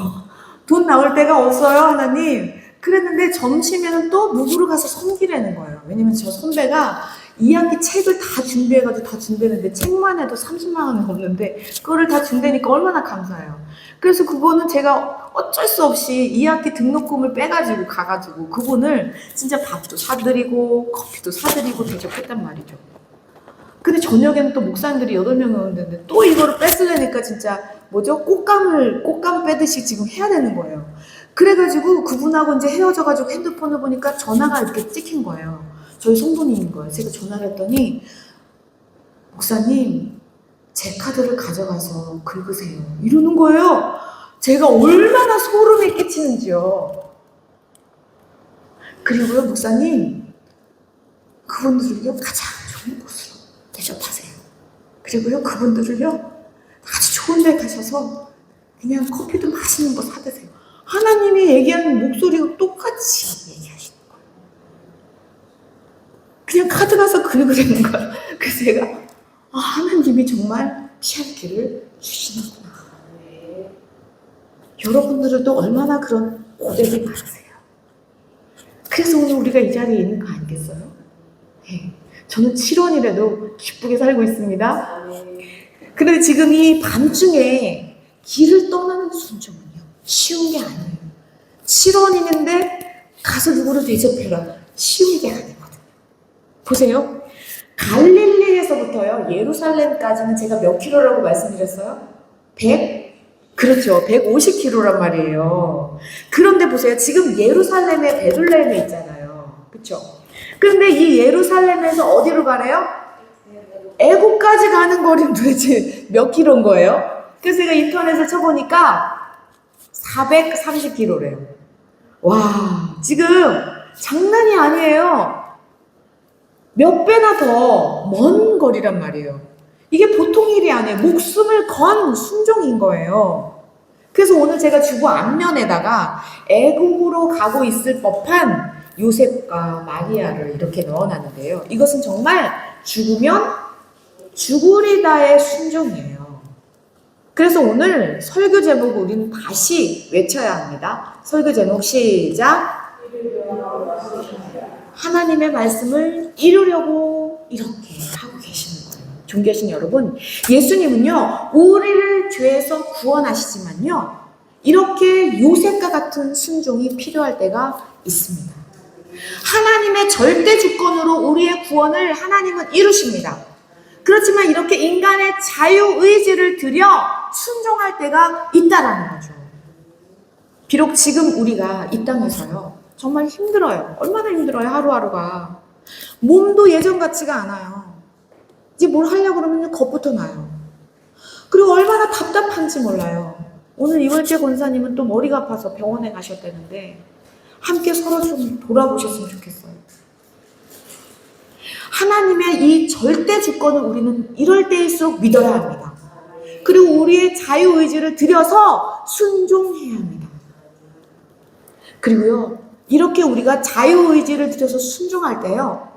돈 나올 데가 없어요, 하나님. 그랬는데 점심에는 또 누구를 가서 섬기라는 거예요. 왜냐면 저 선배가 2학기 책을 다 준비해가지고 다 준비했는데 책만 해도 30만 원이 넘는데 그거를 다 준다니까 얼마나 감사해요. 그래서 그거는 제가 어쩔 수 없이 2학기 등록금을 빼가지고 가가지고 그분을 진짜 밥도 사드리고 커피도 사드리고 대접했단 말이죠. 근데 저녁에는 또 목사님들이 8명이 오는데 또 이거를 뺏으려니까 진짜 뭐죠? 꽃감 빼듯이 지금 해야 되는 거예요. 그래가지고 그분하고 이제 헤어져가지고 핸드폰을 보니까 전화가 이렇게 찍힌 거예요. 저희 성도님인 거예요. 제가 전화를 했더니 목사님 제 카드를 가져가서 긁으세요 이러는 거예요. 제가 얼마나 소름이 끼치는지요. 그리고요 목사님 그분들을요 가장 좋은 곳으로 대접하세요. 그리고요 그분들을요 아주 좋은 데 가셔서 그냥 커피도 맛있는 거 사드세요. 하나님이 얘기하는 목소리가 똑같이 얘기하시는 거예요. 그냥 카드 가서 긁으라는 거예요. 그래서 제가 하나님이 정말 피할 길을 주시는구나. 여러분들도 얼마나 그런 고백이 많으세요. 그래서 오늘 우리가 이 자리에 있는 거 아니겠어요? 네. 저는 7원이라도 기쁘게 살고 있습니다. 그런데 지금 이 밤중에 길을 떠나는 순종은요 쉬운 게 아니에요. 7원이는데 가서 누구를 대접해라, 쉬운 게 아니거든요. 보세요. 갈릴리에서부터요 예루살렘까지는 제가 몇 킬로라고 말씀드렸어요? 100? 그렇죠. 150킬로란 말이에요. 그런데 보세요. 지금 예루살렘에 베들레헴에 있잖아요. 그렇죠? 그런데 이 예루살렘에서 어디로 가래요? 애국까지 가는 거리는 도대체 몇 킬로인 거예요? 그래서 제가 인터넷에 쳐보니까 430킬로래요. 와, 지금 장난이 아니에요. 몇 배나 더 먼 거리란 말이에요. 이게 보통 일이 아니에요. 목숨을 건 순종인 거예요. 그래서 오늘 제가 주보 앞면에다가 애국으로 가고 있을 법한 요셉과 마리아를 이렇게 넣어놨는데요. 이것은 정말 죽으면 죽으리다의 순종이에요. 그래서 오늘 설교 제목을 우리는 다시 외쳐야 합니다. 설교 제목 시작. 하나님의 말씀을 이루려고 이렇게 하고 계시는 거예요. 존귀하신 여러분, 예수님은요 우리를 죄에서 구원하시지만요 이렇게 요셉과 같은 순종이 필요할 때가 있습니다. 하나님의 절대 주권으로 우리의 구원을 하나님은 이루십니다. 그렇지만 이렇게 인간의 자유의지를 들여 순종할 때가 있다라는 거죠. 비록 지금 우리가 이 땅에서요 정말 힘들어요. 얼마나 힘들어요. 하루하루가. 몸도 예전 같지가 않아요. 이제 뭘 하려고 그러면 겁부터 나요. 그리고 얼마나 답답한지 몰라요. 오늘 이월재 권사님은 또 머리가 아파서 병원에 가셨다는데 함께 서로 좀 돌아보셨으면 좋겠어요. 하나님의 이 절대 주권을 우리는 이럴 때일수록 믿어야 합니다. 그리고 우리의 자유의지를 들여서 순종해야 합니다. 그리고요 이렇게 우리가 자유의지를 들여서 순종할 때요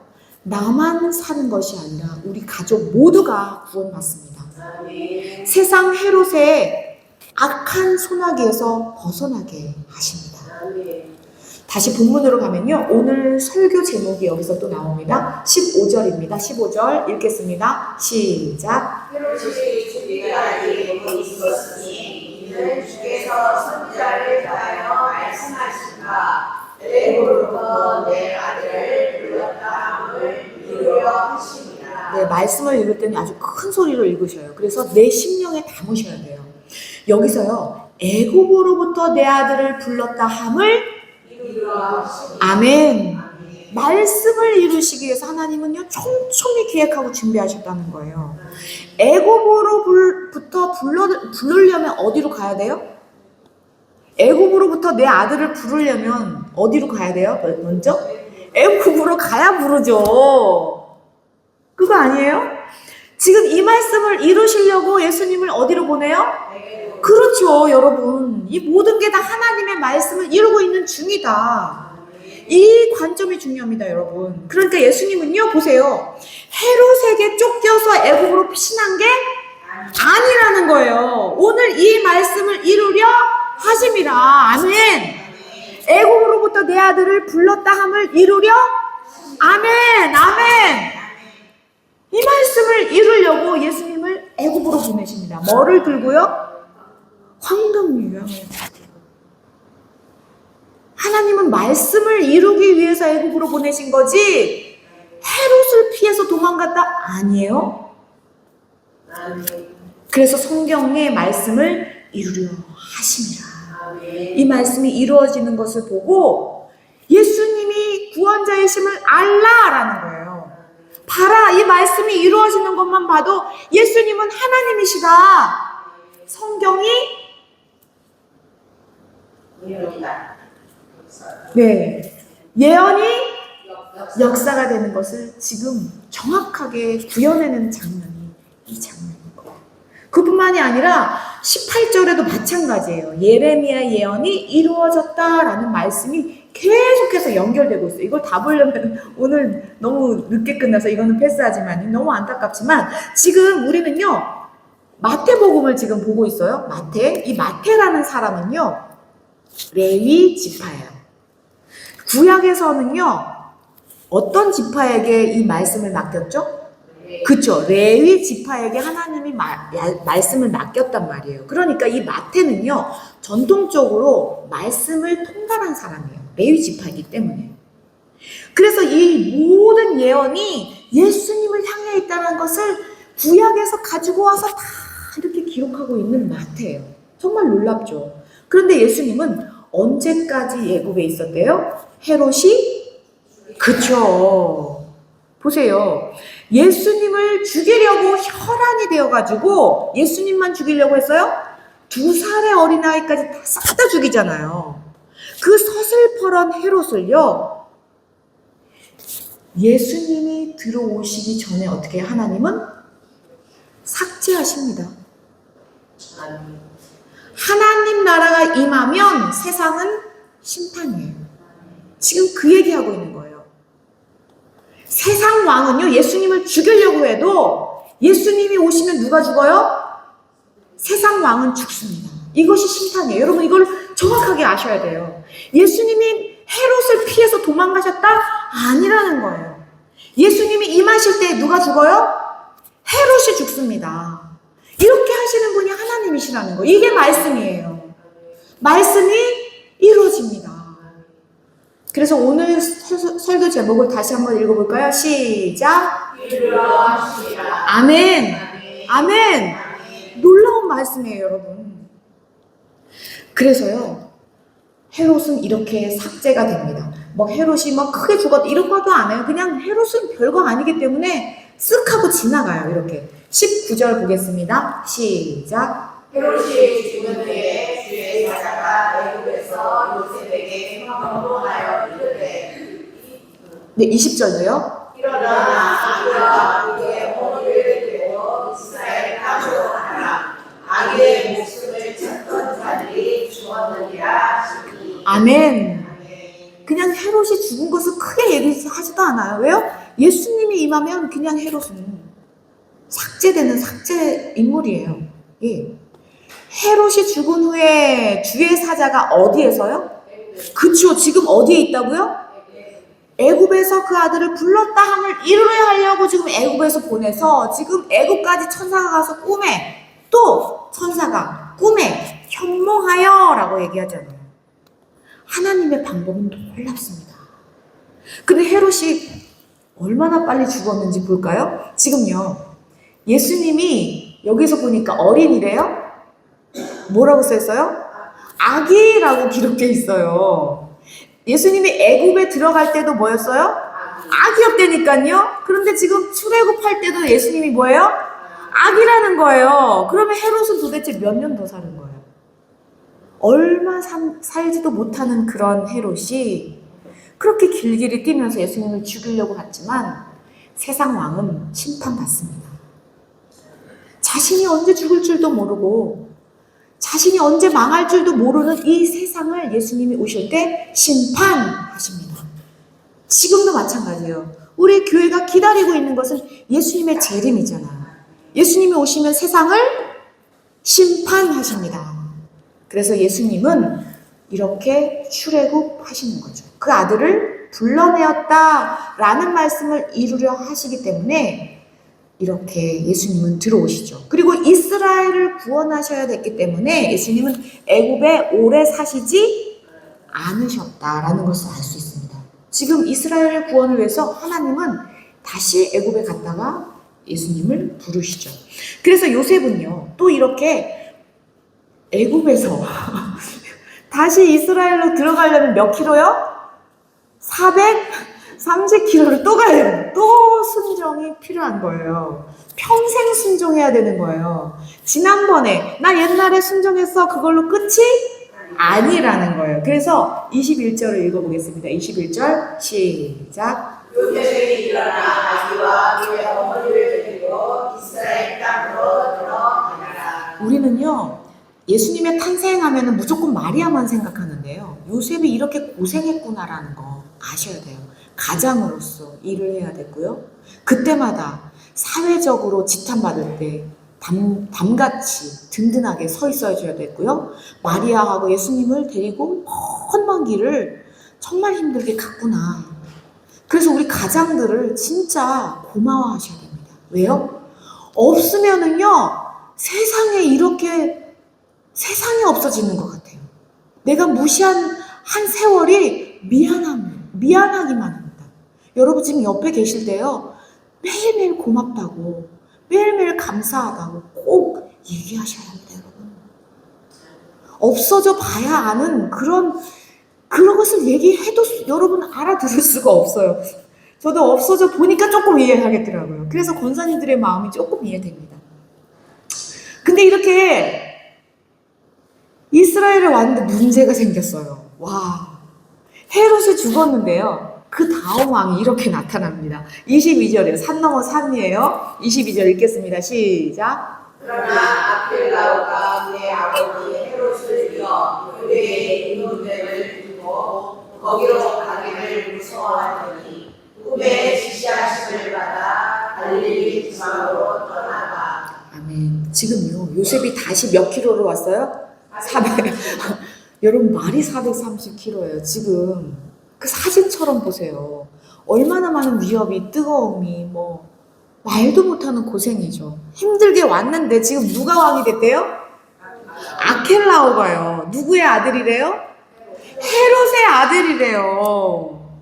나만 사는 것이 아니라 우리 가족 모두가 구원받습니다. 세상 헤롯의 악한 소나기에서 벗어나게 하십니다. 다시 본문으로 가면요 오늘 설교 제목이 여기서 또 나옵니다. 15절입니다. 15절 읽겠습니다. 시작. 헤롯이 죽기까지 있었으니 이는 주께서 선지자를 통하여 말씀하신가. 내로부터 내 아들을 불렀다 함을 말씀을 읽을 때는 아주 큰 소리로 읽으셔요. 그래서 내 심령에 담으셔야 돼요. 여기서요, 애굽으로부터 내 아들을 불렀다 함을 아멘. 말씀을 이루시기 위해서 하나님은요, 촘촘히 계획하고 준비하셨다는 거예요. 애굽으로부터 부르려면 어디로 가야 돼요? 애굽으로부터 내 아들을 부르려면 어디로 가야 돼요? 먼저? 애굽으로 가야 부르죠. 그거 아니에요? 지금 이 말씀을 이루시려고 예수님을 어디로 보내요? 그렇죠, 여러분. 이 모든 게 다 하나님의 말씀을 이루고 있는 중이다. 이 관점이 중요합니다, 여러분. 그러니까 예수님은요, 보세요. 헤롯에게 쫓겨서 애굽으로 피신한 게 아니라는 거예요. 오늘 이 말씀을 이루려 하심이라. 아멘. 애굽으로부터 내 아들을 불렀다 함을 이루려. 아멘. 아멘. 이 말씀을 이루려고 예수님을 애굽으로 보내십니다. 뭐를 들고요? 황금유향을 들고. 하나님은 말씀을 이루기 위해서 애굽으로 보내신 거지 헤롯을 피해서 도망갔다 아니에요. 그래서 성경의 말씀을 이루려 하심이라. 이 말씀이 이루어지는 것을 보고 예수님이 구원자이심을 알라라는 거예요. 봐라, 이 말씀이 이루어지는 것만 봐도 예수님은 하나님이시다. 성경이 예언이 역사가 되는 것을 지금 정확하게 구현해내는 장면이 이 장면인 거예요. 그뿐만이 아니라 18절에도 마찬가지예요. 예레미야 예언이 이루어졌다라는 말씀이 계속해서 연결되고 있어요. 이걸 다 보려면 오늘 너무 늦게 끝나서 이거는 패스하지만 너무 안타깝지만 지금 우리는요, 마태복음을 지금 보고 있어요. 이 마태라는 사람은요, 레위 지파예요. 구약에서는요, 어떤 지파에게 이 말씀을 맡겼죠? 그쵸, 레위 지파에게 하나님이 말씀을 맡겼단 말이에요. 그러니까 이 마태는요, 전통적으로 말씀을 통달한 사람이에요. 레위 지파이기 때문에. 그래서 이 모든 예언이 예수님을 향해 있다는 것을 구약에서 가지고 와서 다 이렇게 기록하고 있는 마태예요. 정말 놀랍죠. 그런데 예수님은 언제까지 애굽에 있었대요? 헤롯이? 그쵸. 보세요. 예수님을 죽이려고 혈안이 되어가지고 예수님만 죽이려고 했어요? 2살의 어린아이까지 다 싹 다 죽이잖아요. 그 서슬퍼런 헤롯을요, 예수님이 들어오시기 전에 어떻게 하나님은 삭제하십니다. 하나님 나라가 임하면 세상은 심판이에요. 지금 그 얘기하고 있는 거예요. 세상 왕은요, 예수님을 죽이려고 해도 예수님이 오시면 누가 죽어요? 세상 왕은 죽습니다. 이것이 심판이에요. 여러분, 이걸 정확하게 아셔야 돼요. 예수님이 헤롯을 피해서 도망가셨다? 아니라는 거예요. 예수님이 임하실 때 누가 죽어요? 헤롯이 죽습니다. 이렇게 하시는 분이 하나님이시라는 거예요. 이게 말씀이에요. 말씀이 이루어집니다. 그래서 오늘 설교 제목을 다시 한번 읽어볼까요? 시작. 아멘. 아멘. 놀라운 말씀이에요, 여러분. 그래서요, 헤롯은 이렇게 삭제가 됩니다. 헤롯이 크게 죽었다 이런 것도 안 해요. 그냥 헤롯은 별거 아니기 때문에 쓱 하고 지나가요. 이렇게 19절 보겠습니다. 시작. 헤롯이 죽은 후에 주의 사자가 애굽에서 요셉에게 명령하여 이르되. 네, 20절도요. 일어나 아기와 그의 어머니를 데리고 이스라엘 땅으로 가라. 아기의 목숨을 찾던 자들이 죽었느니라 하시니. 아멘. 그냥 헤롯이 죽은 것을 크게 얘기하지도 않아요. 왜요? 예수님이 임하면 그냥 헤롯은 삭제되는 삭제 인물이에요. 예. 헤롯이 죽은 후에 주의 사자가 어디에서요? 그쵸, 지금 어디에 있다고요? 애굽에서 그 아들을 불렀다 함을 이루려 하려고 지금 애굽에서 보내서 지금 애굽까지 천사가 가서 꿈에, 또 천사가 꿈에 현몽하여 라고 얘기하잖아요. 하나님의 방법은 놀랍습니다. 근데 헤롯이 얼마나 빨리 죽었는지 볼까요? 지금요, 예수님이 여기서 보니까 어린이래요? 뭐라고 써있어요? 아기라고 기록되어 있어요. 예수님이 애굽에 들어갈 때도 뭐였어요? 아기였다니까요. 그런데 지금 출애굽할 때도 예수님이 뭐예요? 아기라는 거예요. 그러면 헤롯은 도대체 몇 년 더 사는 거예요? 얼마 살지도 못하는 그런 헤롯이 그렇게 길길이 뛰면서 예수님을 죽이려고 했지만 세상 왕은 심판받습니다. 자신이 언제 죽을 줄도 모르고 자신이 언제 망할 줄도 모르는 이 세상을 예수님이 오실 때 심판하십니다. 지금도 마찬가지예요. 우리 교회가 기다리고 있는 것은 예수님의 재림이잖아요. 예수님이 오시면 세상을 심판하십니다. 그래서 예수님은 이렇게 출애굽하시는 거죠. 그 아들을 불러내었다라는 말씀을 이루려 하시기 때문에 이렇게 예수님은 들어오시죠. 그리고 이스라엘을 구원하셔야 됐기 때문에 예수님은 애굽에 오래 사시지 않으셨다라는 것을 알 수 있습니다. 지금 이스라엘 구원을 위해서 하나님은 다시 애굽에 갔다가 예수님을 부르시죠. 그래서 요셉은요, 또 이렇게 애굽에서 다시 이스라엘로 들어가려면 몇 킬로요? 430km를 또 가야 돼요. 또 순종이 필요한 거예요. 평생 순종해야 되는 거예요. 지난번에 나 옛날에 순종했어 그걸로 끝이 아니라는 거예요. 그래서 21절을 읽어보겠습니다. 21절 시작. 요셉이 일어나 아기와 그의 어머니를 데리고 이스라엘 땅으로 들어가니라. 우리는요, 예수님의 탄생하면 무조건 마리아만 생각하는데요, 요셉이 이렇게 고생했구나라는 거 아셔야 돼요. 가장으로서 일을 해야 되고요, 그때마다 사회적으로 지탄받을 때 담같이 든든하게 서 있어줘야 되고요, 마리아하고 예수님을 데리고 먼 길을 정말 힘들게 갔구나. 그래서 우리 가장들을 진짜 고마워하셔야 됩니다. 왜요? 없으면은요, 세상에 이렇게 세상이 없어지는 것 같아요. 내가 무시한 한 세월이 미안하기만 합니다. 여러분 지금 옆에 계실 때요, 매일매일 고맙다고, 매일매일 감사하다고 꼭 얘기하셔야 합니다, 여러분. 없어져 봐야 아는 그런 것을 얘기해도 여러분 알아들을 수가 없어요. 저도 없어져 보니까 조금 이해하겠더라고요. 그래서 권사님들의 마음이 조금 이해됩니다. 근데 이렇게 이스라엘에 왔는데 문제가 생겼어요. 와, 헤롯이 죽었는데요, 그 다음 왕이 이렇게 나타납니다. 22절이에요. 산 넘어 산이에요. 22절 읽겠습니다. 시작. 그러나 아킬라오가 그의 아버지 헤롯을 이어 그의 인문대를 두고 거기로 가기를 무서워하더니 꿈에 지시하심을 받아 갈릴리 지방으로 떠나가. 아멘. 지금요, 요셉이 다시 몇 킬로로 왔어요? 400. 여러분, 말이 430kg예요. 지금 그 사진처럼 보세요. 얼마나 많은 위협이, 뜨거움이, 말도 못하는 고생이죠. 힘들게 왔는데 지금 누가 왕이 됐대요? 아켈라오가요. 누구의 아들이래요? 헤롯의 아들이래요.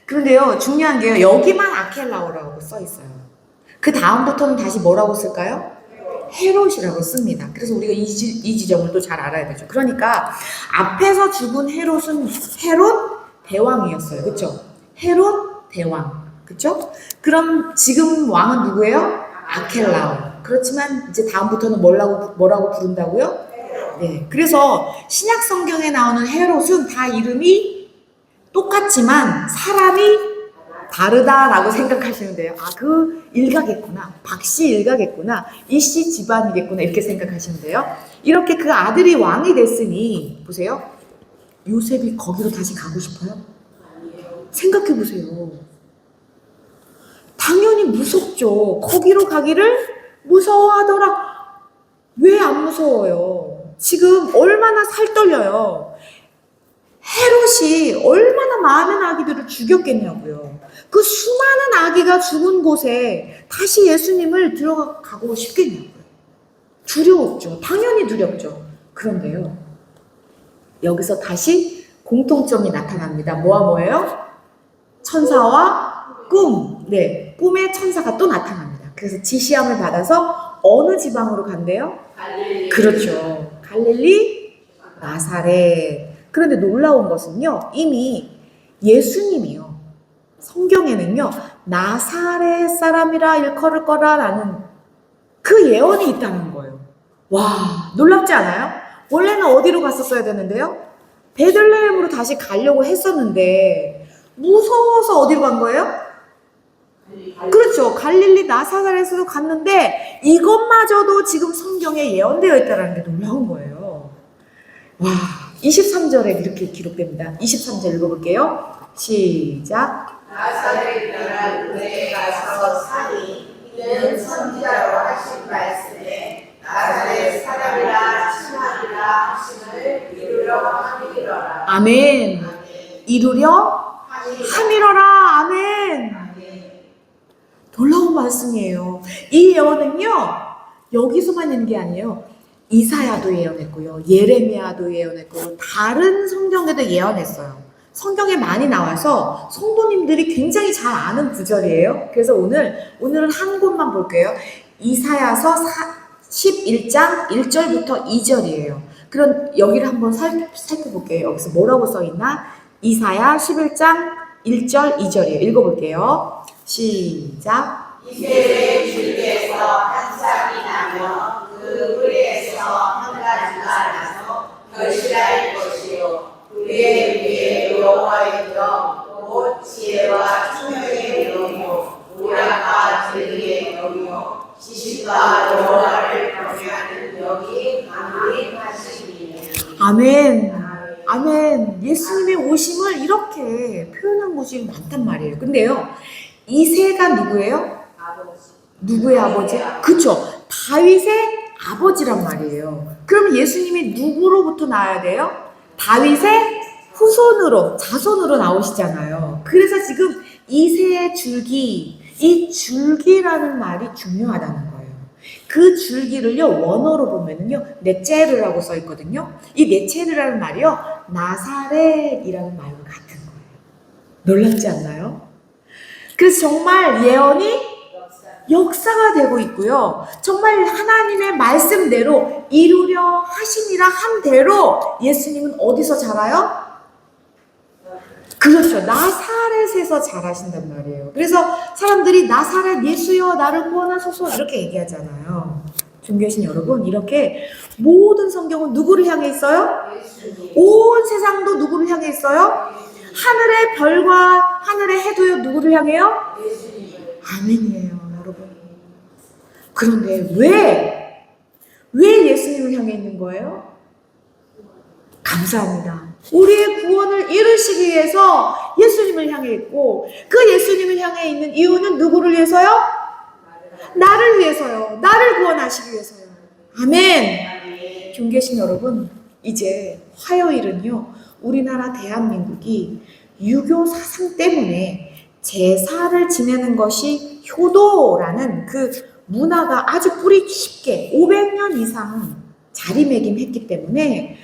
그런데요, 중요한 게요, 여기만 아켈라오라고 써 있어요. 그 다음부터는 다시 뭐라고 쓸까요? 헤롯이라고 씁니다. 그래서 우리가 이 지점을 또 잘 알아야 되죠. 그러니까 앞에서 죽은 헤롯은 헤롯 대왕이었어요. 그렇죠? 헤롯 대왕. 그렇죠? 그럼 지금 왕은 누구예요? 아켈라오. 그렇지만 이제 다음부터는 뭐라고 부른다고요? 네. 그래서 신약 성경에 나오는 헤롯은 다 이름이 똑같지만 사람이 다르다라고 생각하시면 돼요. 아, 그 일가겠구나. 박씨 일가겠구나. 이씨 집안이겠구나. 이렇게 생각하시면 돼요. 이렇게 그 아들이 왕이 됐으니, 보세요. 요셉이 거기로 다시 가고 싶어요? 생각해 보세요. 당연히 무섭죠. 거기로 가기를 무서워하더라. 왜 안 무서워요? 지금 얼마나 살떨려요. 헤롯이 얼마나 많은 아기들을 죽였겠냐고요. 그 수많은 아기가 죽은 곳에 다시 예수님을 들어가고 싶겠냐고요. 두려웠죠. 당연히 두렵죠. 그런데요, 여기서 다시 공통점이 나타납니다. 뭐예요? 천사와 꿈. 네, 꿈에 천사가 또 나타납니다. 그래서 지시함을 받아서 어느 지방으로 간대요? 갈릴리. 그렇죠. 갈릴리, 나사렛. 그런데 놀라운 것은요, 이미 예수님이요. 성경에는요, 나사렛 사람이라 일컬을 거라라는 그 예언이 있다는 거예요. 와, 놀랍지 않아요? 원래는 어디로 갔었어야 되는데요? 베들레헴으로 다시 가려고 했었는데 무서워서 어디로 간 거예요? 그렇죠. 갈릴리 나사렛으로 갔는데 이것마저도 지금 성경에 예언되어 있다는 게 놀라운 거예요. 와, 23절에 이렇게 기록됩니다. 23절 읽어볼게요. 시작. 나사렛이라는 그에 가서 사니 이는 선지자로 하신 말씀에 나사렛 사람이라 칭하리라 하심을 이루려 함이니라. 아멘. 이루려 함이러라. 아멘. 놀라운 말씀이에요. 이 예언은요, 여기서만 있는 게 아니에요. 이사야도 예언했고요, 예레미야도 예언했고, 다른 성경에도 예언했어요. 성경에 많이 나와서 성도님들이 굉장히 잘 아는 구절이에요. 그래서 오늘은 한 곳만 볼게요. 이사야서 11장 1절부터 2절이에요. 그럼 여기를 한번 살펴볼게요. 여기서 뭐라고 써있나? 이사야 11장 1절 2절이에요. 읽어볼게요. 시작. 이스라엘 줄기에서 한 싹이 나며 그 뿌리에서 한 가지가 나서 결실할 것이요 그의 위에 여호와의 영, 곧 지혜와 총명의 영이요 모략과 진리의 영이요 지식과 여호와를 경외하는 영이 강림하시리니. 아멘. 아멘. 예수님의 오심을 이렇게 표현한 곳이 많단 말이에요. 근데요, 이새가 누구예요? 아버지. 누구의 아버지? 그쵸. 다윗의 아버지란 말이에요. 그럼 예수님이 누구로부터 나와야 돼요? 다윗의 후손으로, 자손으로 나오시잖아요. 그래서 지금 이새의 줄기, 이 줄기라는 말이 중요하다는 거예요. 그 줄기를요, 원어로 보면은요, 네체르라고 써 있거든요. 이 네체르라는 말이요, 나사렛이라는 말과 같은 거예요. 놀랍지 않나요? 그래서 정말 예언이 역사가 되고 있고요. 정말 하나님의 말씀대로 이루려 하심이라 한 대로 예수님은 어디서 자라요? 그렇죠. 나사렛에서 자라신단 말이에요. 그래서 사람들이 나사렛 예수여 나를 구원하소서 이렇게 얘기하잖아요. 존귀하신 여러분, 이렇게 모든 성경은 누구를 향해 있어요? 온 세상도 누구를 향해 있어요? 하늘의 별과 하늘의 해도요 누구를 향해요? 아멘이에요, 여러분. 그런데 왜 예수님을 향해 있는 거예요? 감사합니다. 우리의 구원을 이루시기 위해서 예수님을 향해 있고, 그 예수님을 향해 있는 이유는 누구를 위해서요? 나를 위해서요. 나를 구원하시기 위해서요. 아멘. 존귀하신 여러분, 이제 화요일은요, 우리나라 대한민국이 유교 사상 때문에 제사를 지내는 것이 효도라는 그 문화가 아주 뿌리 깊게 500년 이상 자리매김했기 때문에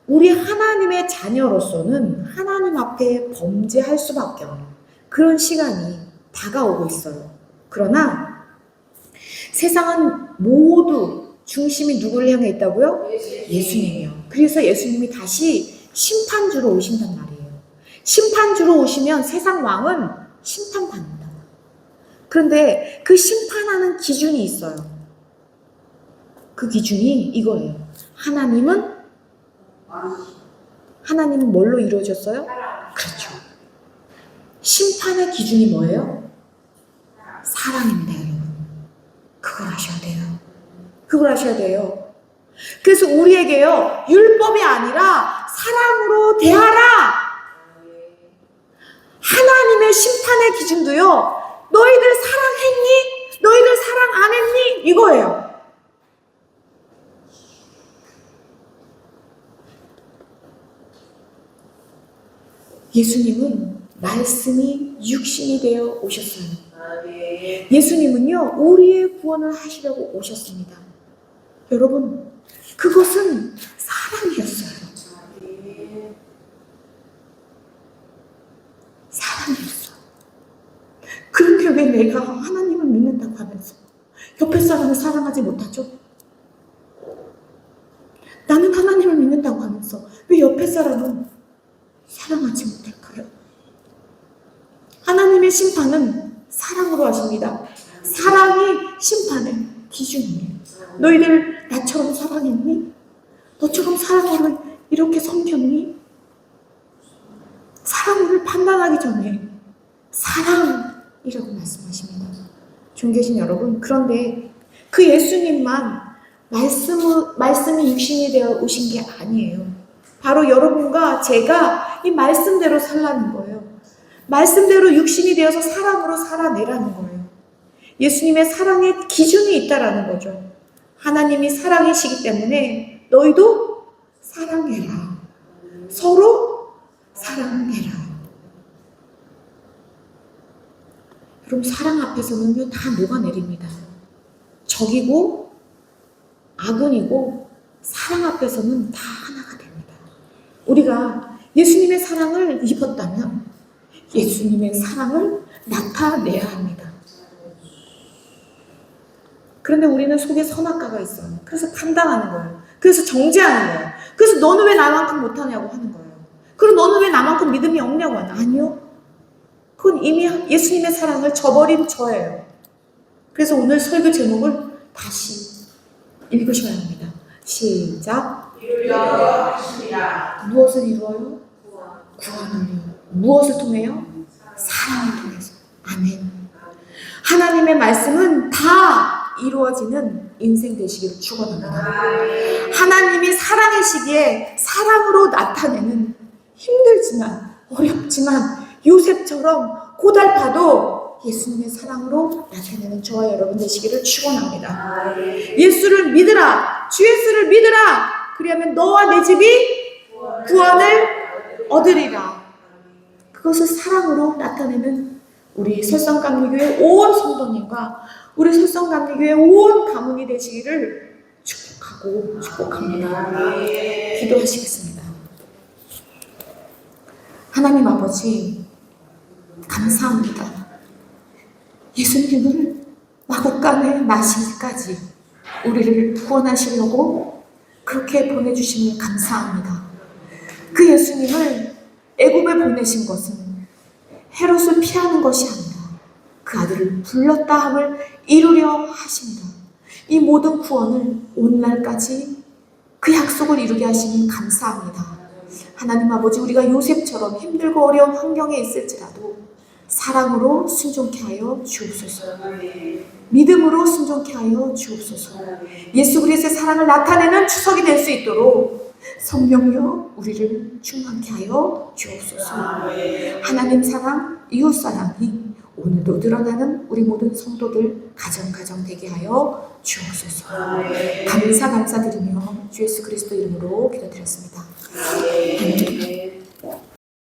우리 하나님의 자녀로서는 하나님 앞에 범죄할 수밖에 없는 그런 시간이 다가오고 있어요. 그러나 세상은 모두 중심이 누구를 향해 있다고요? 예수님이요. 그래서 예수님이 다시 심판주로 오신단 말이에요. 심판주로 오시면 세상 왕은 심판받는다. 그런데 그 심판하는 기준이 있어요. 그 기준이 이거예요. 하나님은 뭘로 이루어졌어요? 그렇죠. 심판의 기준이 뭐예요? 사랑입니다, 여러분. 그걸 아셔야 돼요. 그걸 아셔야 돼요. 그래서 우리에게요, 율법이 아니라 사랑으로 대하라. 하나님의 심판의 기준도요, 너희들 사랑했니? 너희들 사랑 안 했니? 이거예요. 예수님은 말씀이 육신이 되어 오셨어요. 예수님은요, 우리의 구원을 하시려고 오셨습니다. 여러분, 그것은 사랑이었어요. 사랑이었어요. 그런데 왜 내가 하나님을 믿는다고 하면서 옆에 사람을 사랑하지 못하죠? 나는 하나님을 믿는다고 하면서 왜 옆에 사람은 사랑하지 못할까요? 하나님의 심판은 사랑으로 하십니다. 사랑이 심판의 기준이에요. 너희들 나처럼 사랑했니? 너처럼 사랑으로 이렇게 섬겼니? 사랑을 판단하기 전에 사랑이라고 말씀하십니다. 존귀하신 여러분, 그런데 그 예수님만 말씀이 육신이 되어 오신 게 아니에요. 바로 여러분과 제가 이 말씀대로 살라는 거예요. 말씀대로 육신이 되어서 사랑으로 살아내라는 거예요. 예수님의 사랑의 기준이 있다라는 거죠. 하나님이 사랑이시기 때문에 너희도 사랑해라. 서로 사랑해라. 여러분, 사랑 앞에서는요, 다 녹아내립니다. 적이고 아군이고 사랑 앞에서는 다 하나가 됩니다. 우리가 예수님의 사랑을 입었다면 예수님의 사랑을 나타내야 합니다. 그런데 우리는 속에 선악과가 있어요. 그래서 판단하는 거예요. 그래서 정죄하는 거예요. 그래서 너는 왜 나만큼 못하냐고 하는 거예요. 그럼 너는 왜 나만큼 믿음이 없냐고 하냐? 아니요. 그건 이미 예수님의 사랑을 저버린 저예요. 그래서 오늘 설교 제목을 다시 읽으셔야 합니다. 시작. 이루려 하십니다. 무엇을 이루어요? 구원을요. 무엇을 통해요? 사랑을 통해서. 아멘. 하나님의 말씀은 다 이루어지는 인생 되시기를 축원합니다. 하나님이 사랑이시기에 사랑으로 나타내는 힘들지만 어렵지만 요셉처럼 고달파도 예수님의 사랑으로 나타내는 저와 여러분 되시기를 축원합니다. 예수를 믿으라. 주 예수를 믿으라. 그리하면 너와 내 집이 구원을 얻으리라. 그것을 사랑으로 나타내는 우리 설성감리교회 온 성도님과 우리 설성감리교회 온 가문이 되시기를 축복합니다. 기도하시겠습니다. 하나님 아버지, 감사합니다. 예수님을 마구간에 나시기까지 우리를 구원하시려고 그렇게 보내주심을 감사합니다. 그 예수님을 애굽에 보내신 것은 헤롯을 피하는 것이 아니라 그 아들을 불렀다 함을 이루려 하신다. 이 모든 구원을 오늘날까지 그 약속을 이루게 하시니 감사합니다. 하나님 아버지, 우리가 요셉처럼 힘들고 어려운 환경에 있을지라도 사랑으로 순종케 하여 주옵소서. 믿음으로 순종케 하여 주옵소서. 예수 그리스도의 사랑을 나타내는 추석이 될 수 있도록 성령여 우리를 충만케 하여 주옵소서. 하나님 사랑, 이웃 사랑이 오늘도 드러나는 우리 모든 성도들 가정 되게 하여 주옵소서. 감사드리며 주 예수 그리스도 이름으로 기도드렸습니다. 아멘.